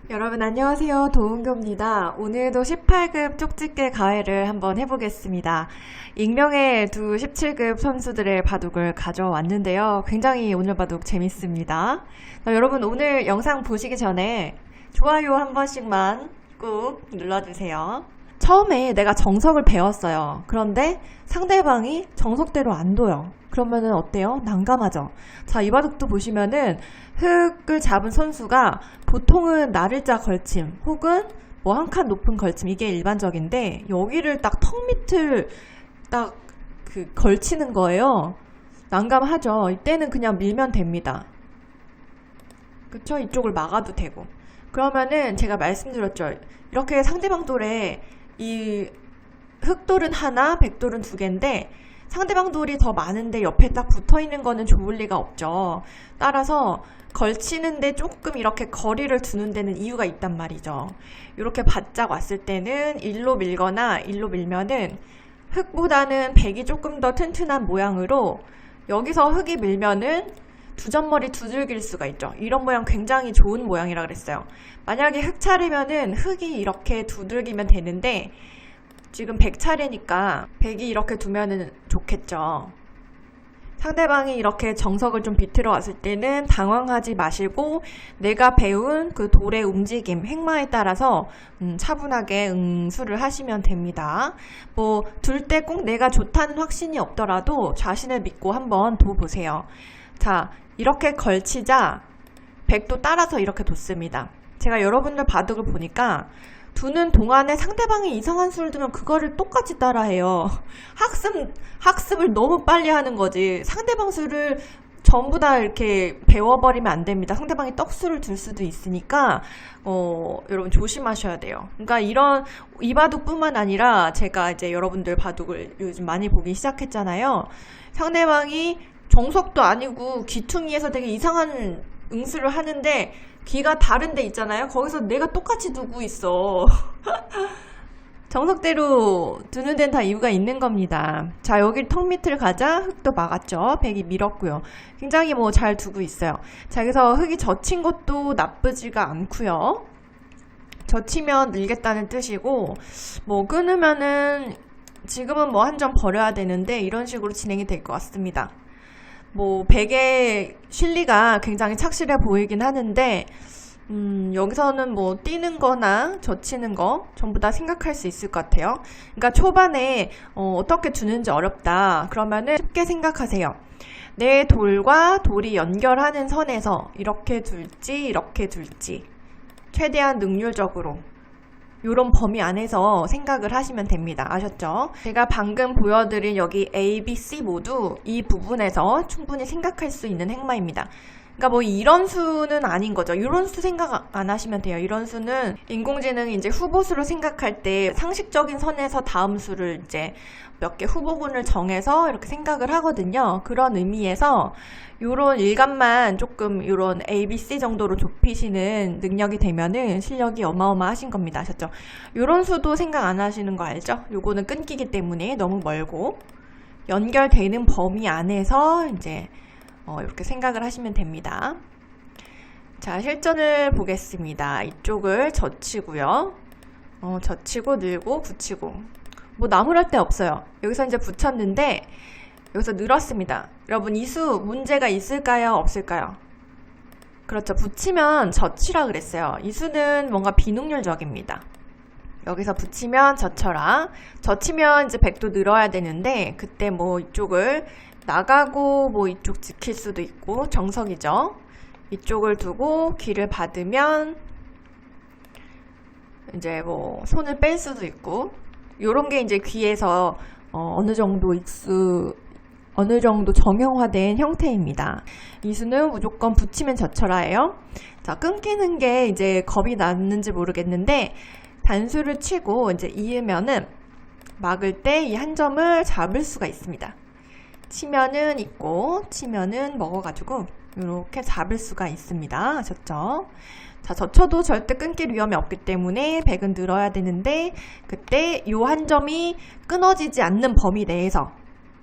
여러분 안녕하세요. 도은교입니다. 오늘도 18급 쪽집게 가해를 한번 해보겠습니다. 익명의 두 17급 선수들의 바둑을 가져왔는데요. 굉장히 오늘 바둑 재밌습니다. 여러분 오늘 영상 보시기 전에 좋아요 한 번씩만 꾹 눌러주세요. 처음에 내가 정석을 배웠어요. 그런데 상대방이 정석대로 안 둬요. 그러면은 어때요? 난감하죠. 자, 이 바둑도 보시면은 흙을 잡은 선수가 보통은 나를자 걸침 혹은 뭐 한 칸 높은 걸침, 이게 일반적인데 여기를 딱 턱 밑을 딱 걸치는 거예요. 난감하죠. 이때는 그냥 밀면 됩니다. 그쵸? 이쪽을 막아도 되고. 그러면은 제가 말씀드렸죠. 이렇게 상대방 돌에 이 흑돌은 하나, 백돌은 두 개인데 상대방 돌이 더 많은데 옆에 딱 붙어있는 거는 좋을 리가 없죠. 따라서 걸치는데 조금 이렇게 거리를 두는 데는 이유가 있단 말이죠. 이렇게 바짝 왔을 때는 일로 밀거나 일로 밀면은 흑보다는 백이 조금 더 튼튼한 모양으로 여기서 흑이 밀면은 두 점머리 두들길 수가 있죠. 이런 모양 굉장히 좋은 모양이라 그랬어요. 만약에 흑 차례면은 흑이 이렇게 두들기면 되는데 지금 백 차례니까 백이 이렇게 두면은 좋겠죠. 상대방이 이렇게 정석을 좀 비틀어 왔을 때는 당황하지 마시고 내가 배운 그 돌의 움직임, 행마에 따라서 차분하게 응수를 하시면 됩니다. 뭐 둘 때 꼭 내가 좋다는 확신이 없더라도 자신을 믿고 한번 둬보세요. 자, 이렇게 걸치자 백도 따라서 이렇게 뒀습니다. 제가 여러분들 바둑을 보니까 두는 동안에 상대방이 이상한 수를 두면 그거를 똑같이 따라해요. 학습을 너무 빨리 하는 거지. 상대방 수를 전부 다 이렇게 배워버리면 안 됩니다. 상대방이 떡수를 둘 수도 있으니까 여러분 조심하셔야 돼요. 그러니까 이 바둑뿐만 아니라 제가 이제 여러분들 바둑을 요즘 많이 보기 시작했잖아요. 상대방이 정석도 아니고 귀퉁이에서 되게 이상한 응수를 하는데 귀가 다른 데 있잖아요. 거기서 내가 똑같이 두고 있어. 정석대로 두는 데는 다 이유가 있는 겁니다. 자, 여기 턱 밑을 가자. 흑도 막았죠. 백이 밀었고요. 굉장히 뭐 잘 두고 있어요. 자, 그래서 흑이 젖힌 것도 나쁘지가 않고요. 젖히면 늘겠다는 뜻이고, 뭐 끊으면은 지금은 뭐 한 점 버려야 되는데 이런 식으로 진행이 될 것 같습니다. 뭐 백의 실리가 굉장히 착실해 보이긴 하는데 여기서는 뭐 뛰는 거나 젖히는 거 전부 다 생각할 수 있을 것 같아요. 그러니까 초반에 어떻게 두는지 어렵다 그러면은 쉽게 생각하세요. 내 돌과 돌이 연결하는 선에서 이렇게 둘지 이렇게 둘지 최대한 능률적으로 요런 범위 안에서 생각을 하시면 됩니다. 아셨죠? 제가 방금 보여드린 여기 A, B, C 모두 이 부분에서 충분히 생각할 수 있는 행마입니다. 그러니까 뭐 이런 수는 아닌 거죠. 이런 수 생각 안 하시면 돼요. 이런 수는 인공지능이 이제 후보수를 생각할 때 상식적인 선에서 다음 수를 이제 몇 개 후보군을 정해서 이렇게 생각을 하거든요. 그런 의미에서 요런 일감만 조금 요런 A, B, C 정도로 좁히시는 능력이 되면은 실력이 어마어마하신 겁니다. 아셨죠? 요런 수도 생각 안 하시는 거 알죠? 요거는 끊기기 때문에 너무 멀고 연결되는 범위 안에서 이제 이렇게 생각을 하시면 됩니다. 자, 실전을 보겠습니다. 이쪽을 젖히고요. 젖히고 늘고 붙이고 뭐 나무랄 데 없어요. 여기서 이제 붙였는데 여기서 늘었습니다. 여러분 이 수 문제가 있을까요? 없을까요? 그렇죠. 붙이면 젖히라 그랬어요. 이 수는 뭔가 비능률적입니다. 여기서 붙이면 젖혀라. 젖히면 이제 백도 늘어야 되는데 그때 뭐 이쪽을 나가고 뭐 이쪽 지킬 수도 있고 정석이죠. 이쪽을 두고 귀를 받으면 이제 뭐 손을 뺄 수도 있고 요런 게 이제 귀에서 어느 정도 정형화된 형태입니다. 이 수는 무조건 붙이면 젖혀라예요. 자, 끊기는 게 이제 겁이 났는지 모르겠는데 단수를 치고 이제 이으면은 막을 때 이 한 점을 잡을 수가 있습니다. 치면은 있고 치면은 먹어가지고 이렇게 잡을 수가 있습니다. 아셨죠? 자, 젖혀도 절대 끊길 위험이 없기 때문에 백은 늘어야 되는데 그때 요 한 점이 끊어지지 않는 범위 내에서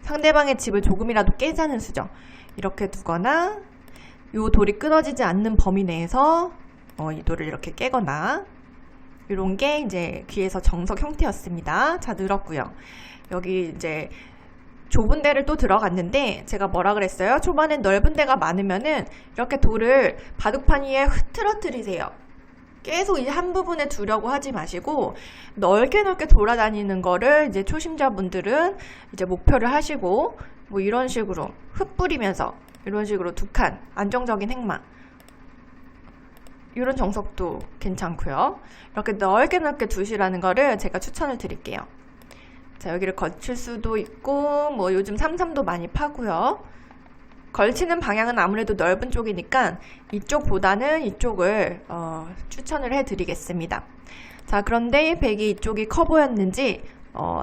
상대방의 집을 조금이라도 깨자는 수죠. 이렇게 두거나 요 돌이 끊어지지 않는 범위 내에서 이 돌을 이렇게 깨거나 이런 게 이제 귀에서 정석 형태였습니다. 자, 늘었고요. 여기 이제 좁은 데를 또 들어갔는데 제가 뭐라 그랬어요? 초반엔 넓은 데가 많으면은 이렇게 돌을 바둑판 위에 흐트러뜨리세요. 계속 이 한 부분에 두려고 하지 마시고 넓게 돌아다니는 거를 이제 초심자분들은 이제 목표를 하시고 뭐 이런 식으로 흩뿌리면서 이런 식으로 두 칸 안정적인 행마 이런 정석도 괜찮고요. 이렇게 넓게 두시라는 거를 제가 추천을 드릴게요. 자, 여기를 걸칠 수도 있고 뭐 요즘 삼삼도 많이 파고요. 걸치는 방향은 아무래도 넓은 쪽이니까 이쪽보다는 이쪽을 추천을 해드리겠습니다. 자, 그런데 백이 이쪽이 커 보였는지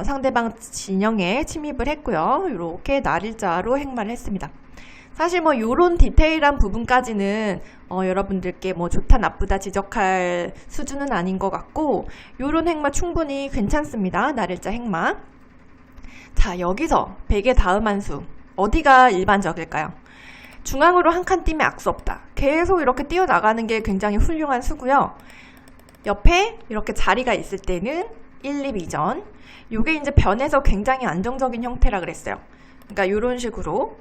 상대방 진영에 침입을 했고요. 이렇게 날일자로 행마를 했습니다. 사실 뭐 요런 디테일한 부분까지는 여러분들께 뭐 좋다 나쁘다 지적할 수준은 아닌 것 같고 요런 행마 충분히 괜찮습니다. 날일자 행마. 자, 여기서 백의 다음 한 수 어디가 일반적일까요? 중앙으로 한 칸 뛰면 악수 없다. 계속 이렇게 뛰어나가는 게 굉장히 훌륭한 수고요. 옆에 이렇게 자리가 있을 때는 1, 2, 2전. 요게 이제 변해서 굉장히 안정적인 형태라 그랬어요. 그러니까 요런 식으로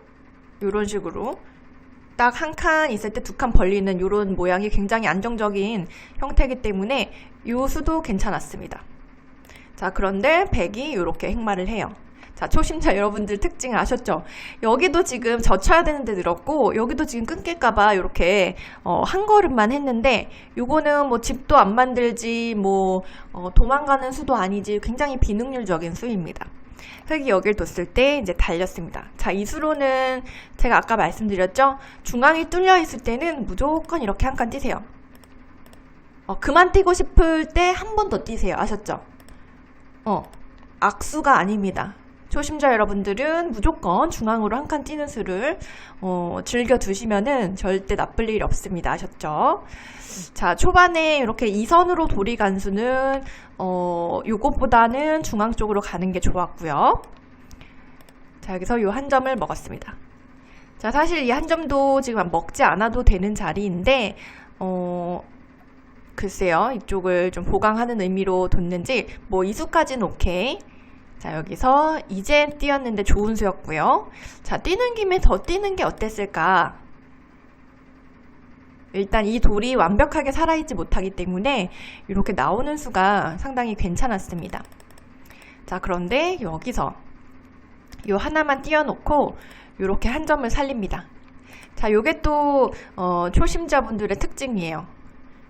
딱 한 칸 있을 때 두 칸 벌리는 요런 모양이 굉장히 안정적인 형태이기 때문에 요 수도 괜찮았습니다. 자, 그런데 백이 이렇게 행마를 해요. 자, 초심자 여러분들 특징을 아셨죠? 여기도 지금 젖혀야 되는데 늘었고 여기도 지금 끊길까봐 이렇게 한 걸음만 했는데 요거는 뭐 집도 안 만들지 뭐 도망가는 수도 아니지 굉장히 비능률적인 수입니다. 흙이 여길 뒀을 때 이제 달렸습니다. 자, 이 수로는 제가 아까 말씀드렸죠? 중앙이 뚫려 있을 때는 무조건 이렇게 한 칸 뛰세요. 그만 뛰고 싶을 때 한 번 더 뛰세요. 아셨죠? 악수가 아닙니다. 초심자 여러분들은 무조건 중앙으로 한 칸 뛰는 수를 즐겨 두시면은 절대 나쁠 일이 없습니다. 아셨죠? 자, 초반에 이렇게 2선으로 돌이 간 수는 요것보다는 중앙 쪽으로 가는 게 좋았고요. 자, 여기서 요 한 점을 먹었습니다. 자, 사실 이 한 점도 지금 먹지 않아도 되는 자리인데 글쎄요, 이쪽을 좀 보강하는 의미로 뒀는지 뭐 이 수까지는 오케이. 자, 여기서 이제 뛰었는데 좋은 수였고요. 자, 뛰는 김에 더 뛰는 게 어땠을까? 일단 이 돌이 완벽하게 살아있지 못하기 때문에 이렇게 나오는 수가 상당히 괜찮았습니다. 자, 그런데 여기서 요 하나만 띄워놓고 이렇게 한 점을 살립니다. 자, 요게 또 초심자분들의 특징이에요.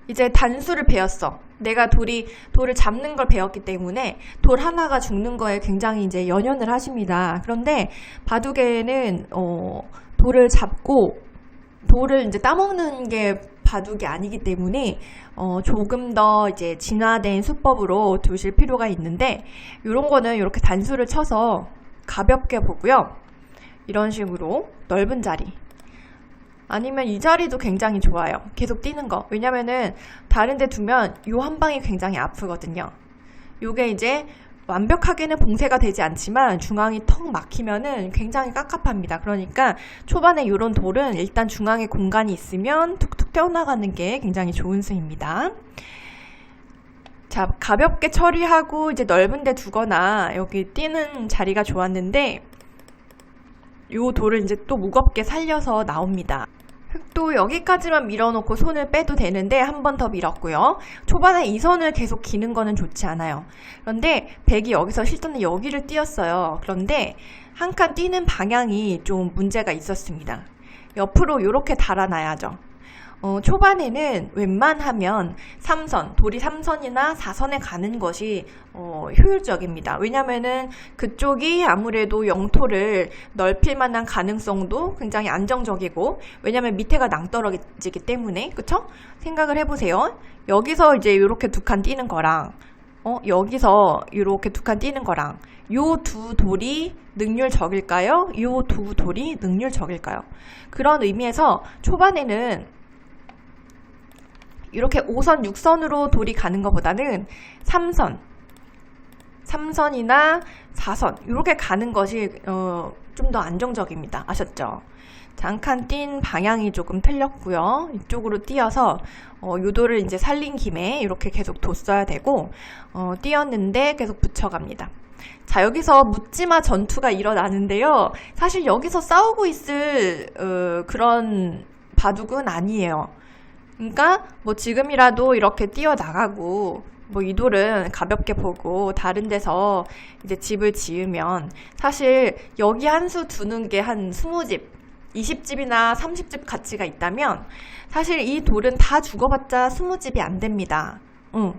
이제 단수를 배웠어. 내가 돌을 잡는 걸 배웠기 때문에 돌 하나가 죽는 거에 굉장히 이제 연연을 하십니다. 그런데 바둑에는 돌을 잡고 돌을 이제 따먹는 게 바둑이 아니기 때문에 조금 더 이제 진화된 수법으로 두실 필요가 있는데 이런 거는 이렇게 단수를 쳐서 가볍게 보고요. 이런 식으로 넓은 자리. 아니면 이 자리도 굉장히 좋아요. 계속 뛰는 거. 왜냐면은 다른 데 두면 요 한 방이 굉장히 아프거든요. 요게 이제 완벽하게는 봉쇄가 되지 않지만 중앙이 턱 막히면은 굉장히 깝깝합니다. 그러니까 초반에 요런 돌은 일단 중앙에 공간이 있으면 툭툭 떼어나가는 게 굉장히 좋은 수입니다. 자, 가볍게 처리하고 이제 넓은 데 두거나 여기 뛰는 자리가 좋았는데 요 돌을 이제 또 무겁게 살려서 나옵니다. 흙도 여기까지만 밀어놓고 손을 빼도 되는데 한 번 더 밀었고요. 초반에 이 선을 계속 기는 거는 좋지 않아요. 그런데 백이 여기서 실전에 여기를 뛰었어요. 그런데 한 칸 뛰는 방향이 좀 문제가 있었습니다. 옆으로 이렇게 달아놔야죠. 초반에는 웬만하면 3선, 돌이 3선이나 4선에 가는 것이 효율적입니다. 왜냐면은 그쪽이 아무래도 영토를 넓힐 만한 가능성도 굉장히 안정적이고, 왜냐면 밑에가 낭떠러지기 때문에, 그쵸? 생각을 해보세요. 여기서 이제 이렇게 두 칸 뛰는 거랑, 여기서 이렇게 두 칸 뛰는 거랑, 요 두 돌이 능률적일까요? 요 두 돌이 능률적일까요? 그런 의미에서 초반에는 이렇게 5선, 6선으로 돌이 가는 것보다는 3선이나 4선 이렇게 가는 것이 좀 더 안정적입니다. 아셨죠? 자, 한 칸 뛴 방향이 조금 틀렸고요. 이쪽으로 뛰어서 요 돌을 이제 살린 김에 이렇게 계속 뒀어야 되고 뛰었는데 계속 붙여갑니다. 자, 여기서 묻지마 전투가 일어나는데요. 사실 여기서 싸우고 있을 그런 바둑은 아니에요. 그러니까 뭐 지금이라도 이렇게 뛰어나가고 뭐 이 돌은 가볍게 보고 다른 데서 이제 집을 지으면 사실 여기 한 수 두는 게 한 20집, 20집이나 30집 가치가 있다면 사실 이 돌은 다 죽어봤자 20집이 안 됩니다.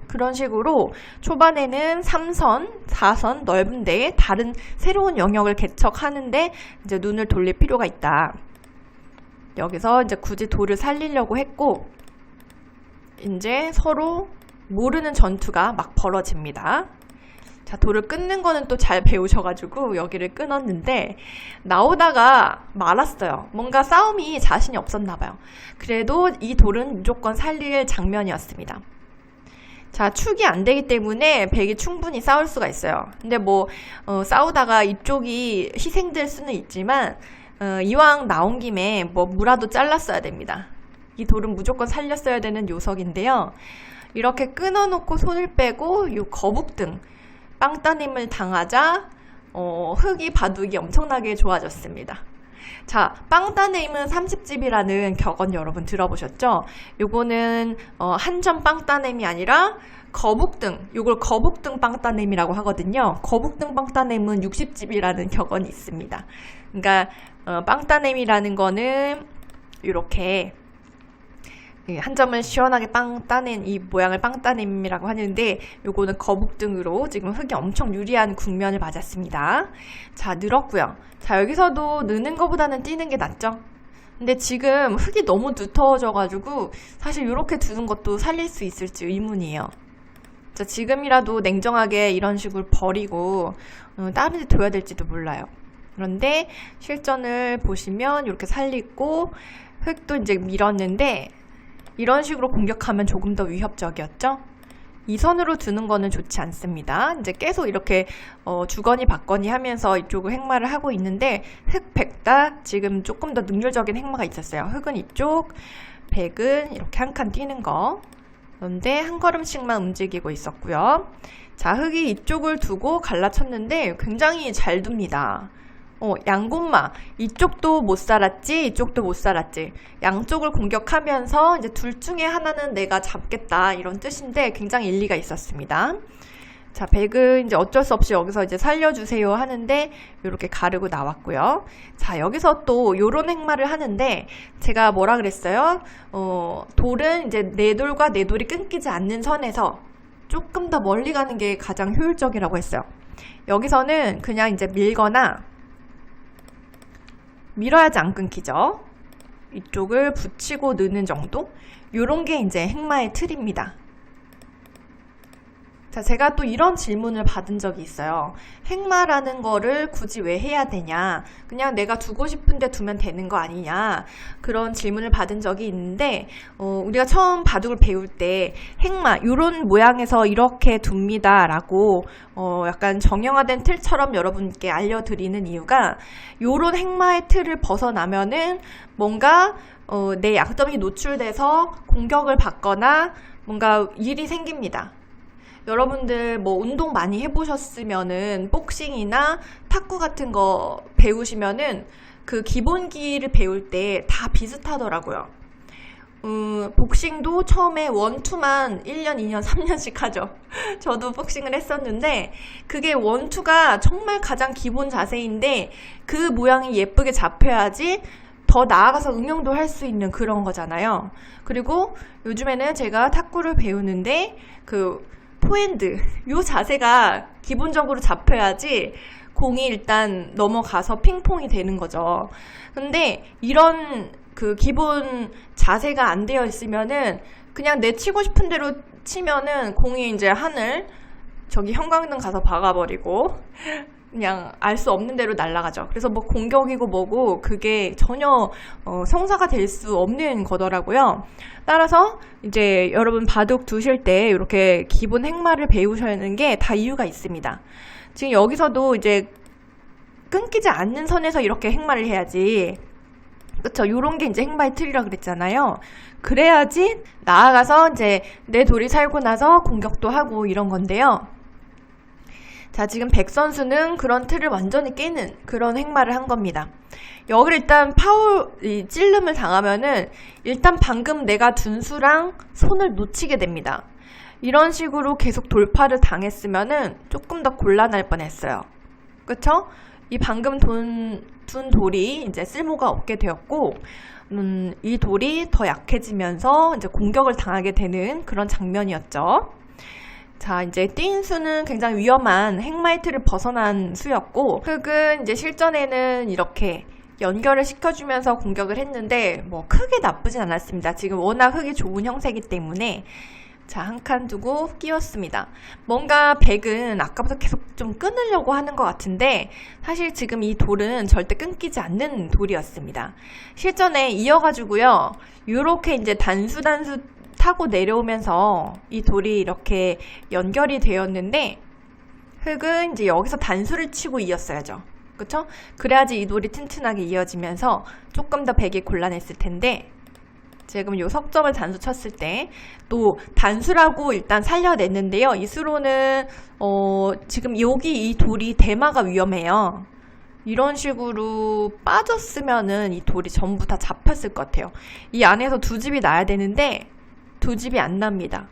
그런 식으로 초반에는 3선, 4선 넓은 데에 다른 새로운 영역을 개척하는데 이제 눈을 돌릴 필요가 있다. 여기서 이제 굳이 돌을 살리려고 했고 이제 서로 모르는 전투가 막 벌어집니다. 자, 돌을 끊는 거는 또 잘 배우셔가지고 여기를 끊었는데 나오다가 말았어요. 뭔가 싸움이 자신이 없었나 봐요. 그래도 이 돌은 무조건 살릴 장면이었습니다. 자, 축이 안 되기 때문에 백이 충분히 싸울 수가 있어요. 근데 뭐 싸우다가 이쪽이 희생될 수는 있지만 이왕 나온 김에 뭐 무라도 잘랐어야 됩니다. 이 돌은 무조건 살렸어야 되는 요석인데요. 이렇게 끊어놓고 손을 빼고 요 거북등 빵따님을 당하자 흑이 바둑이 엄청나게 좋아졌습니다. 자, 빵따님은 30집이라는 격언 여러분 들어보셨죠? 요거는 한점 빵따님이 아니라 거북등, 요걸 거북등 빵따님이라고 하거든요. 거북등 빵따님은 60집이라는 격언이 있습니다. 그러니까 빵따님이라는 거는 이렇게 한 점을 시원하게 빵 따낸 이 모양을 빵 따냄이라고 하는데 요거는 거북등으로 지금 흑이 엄청 유리한 국면을 맞았습니다. 자, 늘었고요. 자, 여기서도 느는 것보다는 뛰는 게 낫죠. 근데 지금 흑이 너무 두터워져 가지고 사실 이렇게 두는 것도 살릴 수 있을지 의문이에요. 자, 지금이라도 냉정하게 이런 식으로 버리고 다른 데 둬야 될지도 몰라요. 그런데 실전을 보시면 이렇게 살리고 흑도 이제 밀었는데 이런 식으로 공격하면 조금 더 위협적이었죠. 이 선으로 두는 거는 좋지 않습니다. 이제 계속 이렇게 주거니 받거니 하면서 이쪽을 행마를 하고 있는데 흑, 백 다 지금 조금 더 능률적인 행마가 있었어요. 흑은 이쪽, 백은 이렇게 한 칸 뛰는 거. 그런데 한 걸음씩만 움직이고 있었고요. 자, 흑이 이쪽을 두고 갈라쳤는데 굉장히 잘 둡니다. 양곤마 이쪽도 못 살았지 이쪽도 못 살았지 양쪽을 공격하면서 이제 둘 중에 하나는 내가 잡겠다 이런 뜻인데 굉장히 일리가 있었습니다. 자, 백은 이제 어쩔 수 없이 여기서 이제 살려주세요 하는데 이렇게 가르고 나왔고요. 자, 여기서 또 요런 행마를 하는데 제가 뭐라 그랬어요? 돌은 이제 내 돌과 내 돌이 끊기지 않는 선에서 조금 더 멀리 가는 게 가장 효율적이라고 했어요. 여기서는 그냥 이제 밀거나 밀어야지 안 끊기죠. 이쪽을 붙이고 넣는 정도? 요런 게 이제 행마의 틀입니다. 자, 제가 또 이런 질문을 받은 적이 있어요. 행마라는 거를 굳이 왜 해야 되냐? 그냥 내가 두고 싶은데 두면 되는 거 아니냐? 그런 질문을 받은 적이 있는데 우리가 처음 바둑을 배울 때 행마, 요런 모양에서 이렇게 둡니다 라고 약간 정형화된 틀처럼 여러분께 알려드리는 이유가 요런 행마의 틀을 벗어나면은 뭔가 내 약점이 노출돼서 공격을 받거나 뭔가 일이 생깁니다. 여러분들 뭐 운동 많이 해보셨으면은 복싱이나 탁구 같은 거 배우시면은 그 기본기를 배울 때 다 비슷하더라고요. 복싱도 처음에 1, 2만 1년, 2년, 3년씩 하죠. 저도 복싱을 했었는데 그게 1, 2가 정말 가장 기본 자세인데 그 모양이 예쁘게 잡혀야지 더 나아가서 응용도 할 수 있는 그런 거잖아요. 그리고 요즘에는 제가 탁구를 배우는데 그 포핸드, 요 자세가 기본적으로 잡혀야지 공이 일단 넘어가서 핑퐁이 되는 거죠. 근데 이런 그 기본 자세가 안 되어 있으면은 그냥 내 치고 싶은 대로 치면은 공이 이제 하늘 저기 형광등 가서 박아버리고 그냥 알 수 없는 대로 날아가죠. 그래서 뭐 공격이고 뭐고 그게 전혀 성사가 될 수 없는 거더라고요. 따라서 이제 여러분 바둑 두실 때 이렇게 기본 행마를 배우셔야 하는 게 다 이유가 있습니다. 지금 여기서도 이제 끊기지 않는 선에서 이렇게 행마를 해야지 그쵸? 요런 게 이제 행마의 틀이라 그랬잖아요. 그래야지 나아가서 이제 내 돌이 살고 나서 공격도 하고 이런 건데요. 자, 지금 백 선수는 그런 틀을 완전히 깨는 그런 행마를 한 겁니다. 여기를 일단 찔름을 당하면은 일단 방금 내가 둔 수랑 손을 놓치게 됩니다. 이런 식으로 계속 돌파를 당했으면은 조금 더 곤란할 뻔했어요. 그쵸? 이 방금 둔 돌이 이제 쓸모가 없게 되었고, 이 돌이 더 약해지면서 이제 공격을 당하게 되는 그런 장면이었죠. 자, 이제 띵 수는 굉장히 위험한 행마의 틀을 벗어난 수였고, 흑은 이제 실전에는 이렇게 연결을 시켜주면서 공격을 했는데 뭐 크게 나쁘진 않았습니다. 지금 워낙 흑이 좁은 형태이기 때문에. 자, 한 칸 두고 끼웠습니다. 뭔가 백은 아까부터 계속 좀 끊으려고 하는 것 같은데 사실 지금 이 돌은 절대 끊기지 않는 돌이었습니다. 실전에 이어가지고요. 요렇게 이제 단수 타고 내려오면서 이 돌이 이렇게 연결이 되었는데 흑은 이제 여기서 단수를 치고 이었어야죠. 그쵸? 그래야지 이 돌이 튼튼하게 이어지면서 조금 더 백이 곤란했을 텐데 지금 요 석점을 단수 쳤을 때 또 단수라고 일단 살려냈는데요. 이 수로는 지금 여기 이 돌이 대마가 위험해요. 이런 식으로 빠졌으면은 이 돌이 전부 다 잡혔을 것 같아요. 이 안에서 두 집이 나야 되는데 두 집이 안 납니다.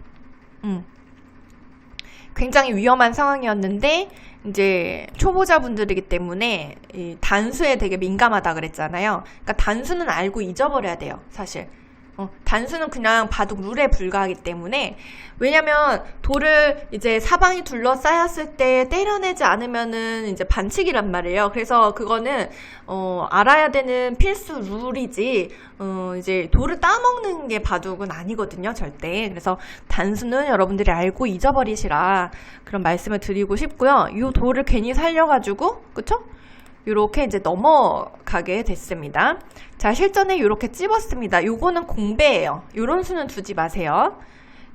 굉장히 위험한 상황이었는데 이제 초보자분들이기 때문에 이 단수에 되게 민감하다 그랬잖아요. 그러니까 단수는 알고 잊어버려야 돼요, 사실. 단수는 그냥 바둑 룰에 불과하기 때문에 왜냐면 돌을 이제 사방이 둘러싸였을 때 때려내지 않으면은 이제 반칙이란 말이에요. 그래서 그거는 알아야 되는 필수 룰이지 이제 돌을 따먹는 게 바둑은 아니거든요, 절대. 그래서 단수는 여러분들이 알고 잊어버리시라 그런 말씀을 드리고 싶고요. 이 돌을 괜히 살려가지고 그쵸? 이렇게 이제 넘어가게 됐습니다. 자, 실전에 이렇게 찝었습니다. 요거는 공배예요. 요런 수는 두지 마세요.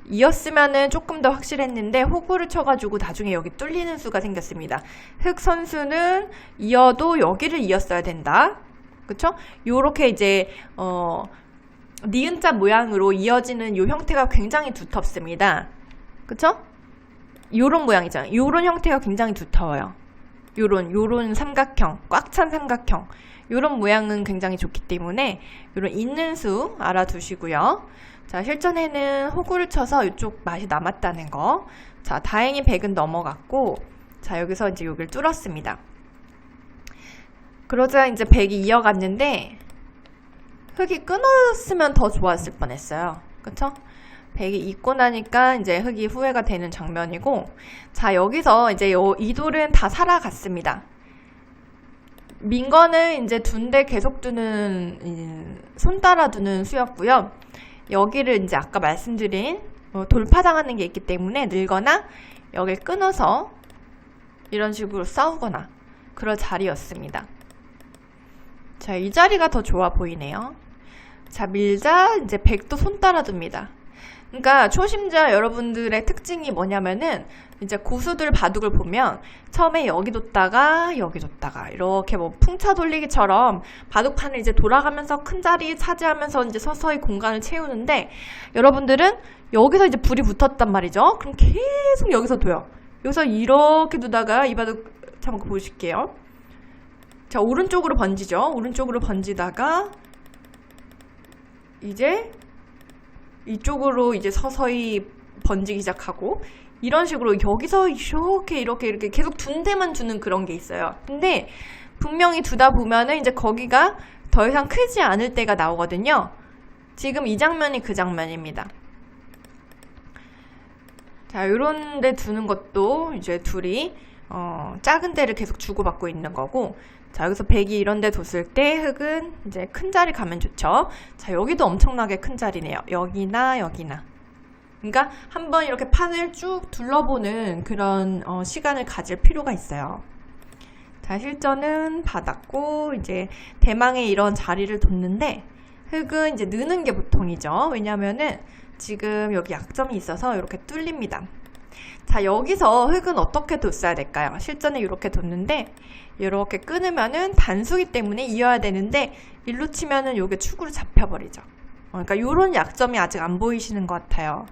이었으면은 조금 더 확실했는데 호구를 쳐가지고 나중에 여기 뚫리는 수가 생겼습니다. 흑 선수는 이어도 여기를 이었어야 된다. 그쵸? 요렇게 이제 니은자 모양으로 이어지는 요 형태가 굉장히 두텁습니다. 그쵸? 요런 모양이잖아요. 요런 형태가 굉장히 두터워요. 요런 삼각형, 꽉 찬 삼각형 요런 모양은 굉장히 좋기 때문에 요런 있는 수 알아두시고요. 자, 실전에는 호구를 쳐서 이쪽 맛이 남았다는 거. 자, 다행히 백은 넘어갔고 자, 여기서 이제 여기를 뚫었습니다. 그러자 이제 백이 이어갔는데 흑이 끊었으면 더 좋았을 뻔했어요. 그쵸? 백이 있고 나니까 이제 흑이 후회가 되는 장면이고 자, 여기서 이제 이 돌은 다 살아갔습니다. 민거는 이제 둔데 계속 두는 손 따라 두는 수였고요. 여기를 이제 아까 말씀드린 돌파당하는 게 있기 때문에 늘거나 여기를 끊어서 이런 식으로 싸우거나 그럴 자리였습니다. 자, 이 자리가 더 좋아 보이네요. 자, 밀자 이제 백도 손 따라 둡니다. 그러니까 초심자 여러분들의 특징이 뭐냐면은 이제 고수들 바둑을 보면 처음에 여기 뒀다가 여기 뒀다가 이렇게 뭐 풍차 돌리기처럼 바둑판을 이제 돌아가면서 큰 자리 차지하면서 이제 서서히 공간을 채우는데 여러분들은 여기서 이제 불이 붙었단 말이죠. 그럼 계속 여기서 둬요. 여기서 이렇게 두다가 이 바둑 잠깐 보실게요. 자, 오른쪽으로 번지죠. 오른쪽으로 번지다가 이제 이쪽으로 이제 서서히 번지기 시작하고 이런 식으로 여기서 이렇게 계속 둔 데만 두는 그런 게 있어요. 근데 분명히 두다 보면은 이제 거기가 더 이상 크지 않을 때가 나오거든요. 지금 이 장면이 그 장면입니다. 자, 요런 데 두는 것도 이제 둘이 작은 데를 계속 주고받고 있는 거고 자, 여기서 백이 이런 데 뒀을 때 흑은 이제 큰 자리 가면 좋죠. 자, 여기도 엄청나게 큰 자리네요. 여기나 여기나. 그러니까 한번 이렇게 판을 쭉 둘러보는 그런 시간을 가질 필요가 있어요. 자, 실전은 받았고 이제 대망의 이런 자리를 뒀는데 흑은 이제 느는 게 보통이죠. 왜냐면은 지금 여기 약점이 있어서 이렇게 뚫립니다. 자, 여기서 흙은 어떻게 뒀어야 될까요? 실전에 이렇게 뒀는데 이렇게 끊으면은 단수기 때문에 이어야 되는데 일로 치면은 요게 축으로 잡혀버리죠. 그러니까 요런 약점이 아직 안 보이시는 것 같아요.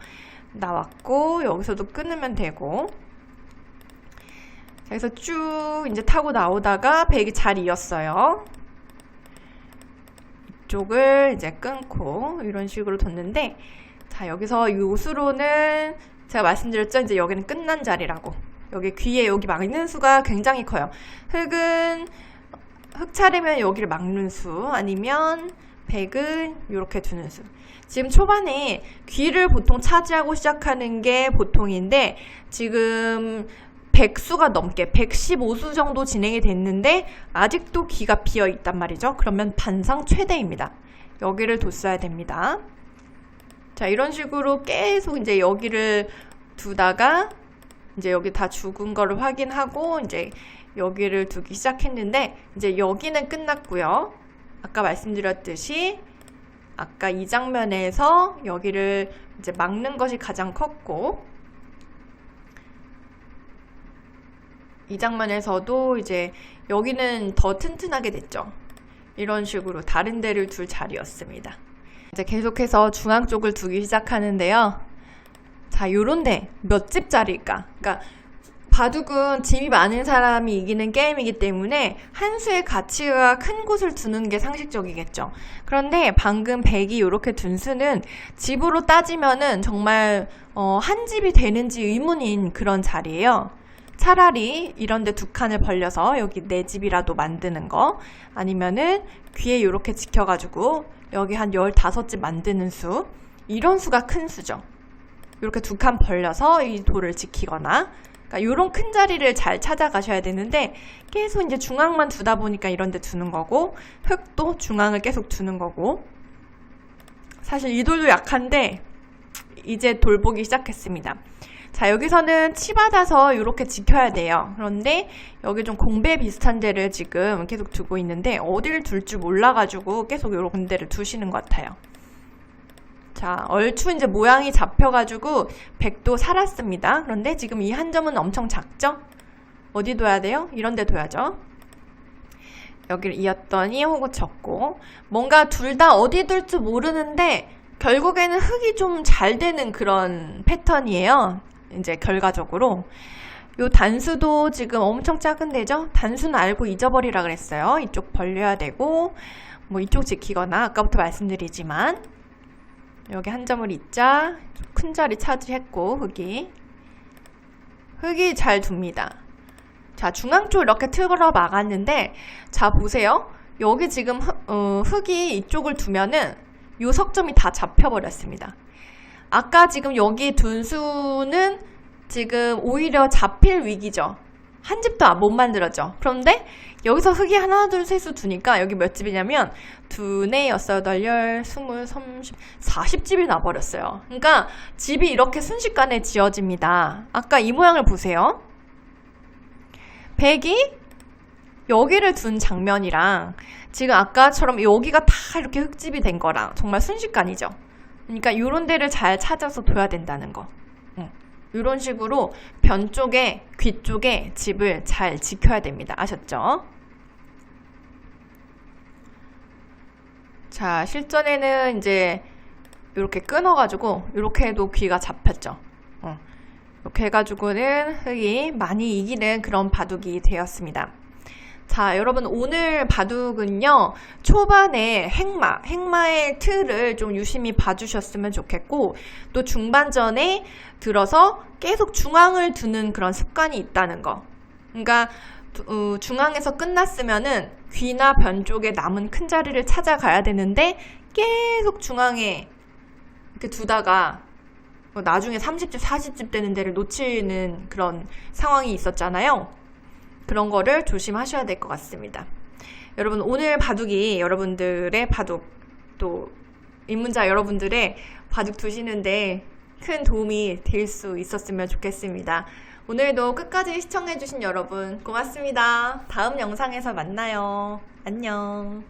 나왔고 여기서도 끊으면 되고, 자, 그래서 쭉 이제 타고 나오다가 백이 잘 이었어요. 이쪽을 이제 끊고 이런 식으로 뒀는데, 자, 여기서 요수로는 제가 말씀드렸죠. 이제 여기는 끝난 자리라고. 여기 귀에 여기 막는 수가 굉장히 커요. 흙은 흙 차례면 여기를 막는 수, 아니면 백은 이렇게 두는 수. 지금 초반에 귀를 보통 차지하고 시작하는 게 보통인데 지금 100수가 넘게 115수 정도 진행이 됐는데 아직도 귀가 비어 있단 말이죠. 그러면 반상 최대입니다. 여기를 뒀어야 됩니다. 자, 이런 식으로 계속 이제 여기를 두다가 이제 여기 다 죽은 거를 확인하고 이제 여기를 두기 시작했는데 이제 여기는 끝났고요. 아까 말씀드렸듯이 아까 이 장면에서 여기를 이제 막는 것이 가장 컸고, 이 장면에서도 이제 여기는 더 튼튼하게 됐죠. 이런 식으로 다른 데를 둘 자리였습니다. 이제 계속해서 중앙 쪽을 두기 시작하는데요. 자, 요런데 몇 집짜리일까? 그러니까 바둑은 집이 많은 사람이 이기는 게임이기 때문에 한 수의 가치가 큰 곳을 두는 게 상식적이겠죠. 그런데 방금 백이 이렇게 둔 수는 집으로 따지면은 정말 한 집이 되는지 의문인 그런 자리예요. 차라리 이런데 두 칸을 벌려서 여기 네 집이라도 만드는 거, 아니면은 귀에 이렇게 지켜가지고 여기 한 15집 만드는 수, 이런 수가 큰 수죠. 이렇게 두 칸 벌려서 이 돌을 지키거나, 그러니까 이런 큰 자리를 잘 찾아가셔야 되는데 계속 이제 중앙만 두다 보니까 이런 데 두는 거고, 흙도 중앙을 계속 두는 거고. 사실 이 돌도 약한데 이제 돌 보기 시작했습니다. 자, 여기서는 치받아서 이렇게 지켜야 돼요. 그런데 여기 좀 공배 비슷한 데를 지금 계속 두고 있는데 어딜 둘 줄 몰라가지고 계속 이런 데를 두시는 것 같아요. 자, 얼추 이제 모양이 잡혀가지고 백도 살았습니다. 그런데 지금 이 한 점은 엄청 작죠? 어디 둬야 돼요? 이런 데 둬야죠. 여기를 이었더니 호구 쳤고, 뭔가 둘 다 어디 둘 줄 모르는데 결국에는 흙이 좀 잘 되는 그런 패턴이에요. 이제 결과적으로 요 단수도 지금 엄청 작은 데죠. 단수는 알고 잊어버리라 그랬어요. 이쪽 벌려야 되고 뭐 이쪽 지키거나, 아까부터 말씀드리지만 여기 한 점을 잊자. 큰 자리 차지했고 흙이 잘 둡니다. 자, 중앙 쪽 이렇게 틀어 막았는데, 자 보세요. 여기 지금 흙이 이쪽을 두면은 요 석점이 다 잡혀버렸습니다. 아까 지금 여기 둔 수는 지금 오히려 잡힐 위기죠. 한 집도 못 만들었죠. 그런데 여기서 흙이 하나, 둘, 셋수 두니까 여기 몇 집이냐면 2, 4, 6, 8, 10, 20, 30, 40집이 나버렸어요. 그러니까 집이 이렇게 순식간에 지어집니다. 아까 이 모양을 보세요. 백이 여기를 둔 장면이랑 지금 아까처럼 여기가 다 이렇게 흙집이 된 거랑 정말 순식간이죠. 그러니까 이런 데를 잘 찾아서 둬야 된다는 거. 이런 식으로 변 쪽에, 귀 쪽에 집을 잘 지켜야 됩니다. 아셨죠? 자, 실전에는 이제 이렇게 끊어가지고 이렇게 해도 귀가 잡혔죠. 이렇게 해가지고는 흙이 많이 이기는 그런 바둑이 되었습니다. 자, 여러분 오늘 바둑은요, 초반에 행마의 틀을 좀 유심히 봐주셨으면 좋겠고, 또 중반전에 들어서 계속 중앙을 두는 그런 습관이 있다는 거. 그러니까 중앙에서 끝났으면은 귀나 변 쪽에 남은 큰 자리를 찾아가야 되는데 계속 중앙에 이렇게 두다가 나중에 30집, 40집 되는 데를 놓치는 그런 상황이 있었잖아요. 그런 거를 조심하셔야 될 것 같습니다. 여러분 오늘 바둑이 여러분들의 바둑, 또 입문자 여러분들의 바둑 두시는데 큰 도움이 될 수 있었으면 좋겠습니다. 오늘도 끝까지 시청해주신 여러분 고맙습니다. 다음 영상에서 만나요. 안녕.